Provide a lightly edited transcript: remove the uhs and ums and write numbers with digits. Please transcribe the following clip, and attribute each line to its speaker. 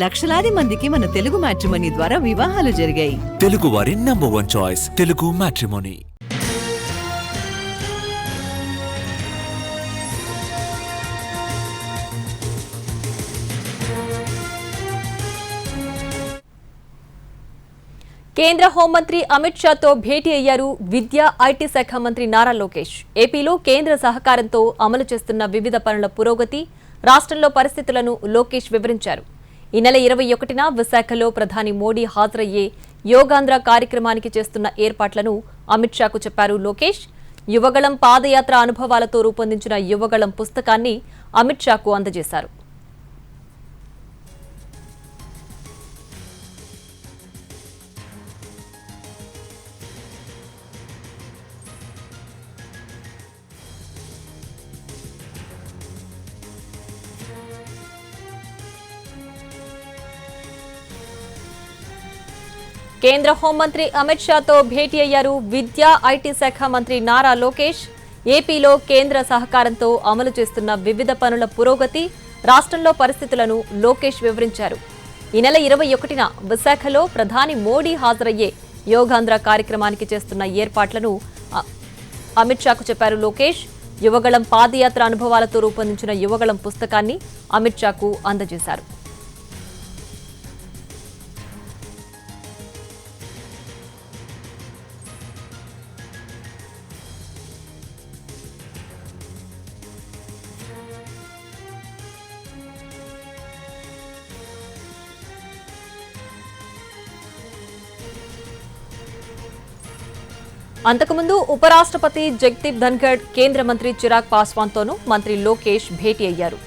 Speaker 1: లక్షలాది మందికి మన తెలుగు మ్యాట్రిమోనీ ద్వారా వివాహాలు జరిగాయి.
Speaker 2: తెలుగు వారి నంబర్ 1 చాయిస్ తెలుగు మ్యాట్రిమోనీ.
Speaker 3: కేంద్ర హోంమంత్రి అమిత్ షాతో భేటీ అయ్యారు విద్యా ఐటీ శాఖ మంత్రి నారా లోకేష్. ఏపీలో కేంద్ర సహకారంతో అమలు చేస్తున్న వివిధ పనుల పురోగతి, రాష్ట్రంలో పరిస్థితులను లోకేష్ వివరించారు. ఈ నెల 21న విశాఖలో ప్రధాని మోడీ హాజరయ్యే యోగాంధ్ర కార్యక్రమానికి చేస్తున్న ఏర్పాట్లను అమిత్ షాకు చెప్పారు లోకేష్. యువగళం పాదయాత్ర అనుభవాలతో రూపొందించిన యువగళం పుస్తకాన్ని అమిత్ షాకు అందజేశారు. కేంద్ర హోంమంత్రి అమిత్ షాతో భేటీ అయ్యారు విద్యా ఐటీ శాఖ మంత్రి నారా లోకేష్. ఏపీలో కేంద్ర సహకారంతో అమలు చేస్తున్న వివిధ పనుల పురోగతి, రాష్ట్రంలో పరిస్థితులను లోకేష్ వివరించారు. ఈ నెల 21న విశాఖలో ప్రధాని మోడీ హాజరయ్యే యోగాంధ్ర కార్యక్రమానికి చేస్తున్న ఏర్పాట్లను అమిత్ షాకు చెప్పారు లోకేష్. యువగళం పాదయాత్ర అనుభవాలతో రూపొందించిన యువగళం పుస్తకాన్ని అమిత్ షాకు అందజేశారు. అంతకుముందు ఉపరాష్ట్రపతి జగదీప్ ధన్ఖడ్, కేంద్ర మంత్రి చిరాగ్ పాస్వాన్తోనూ మంత్రి లోకేష్ భేటీ అయ్యారు.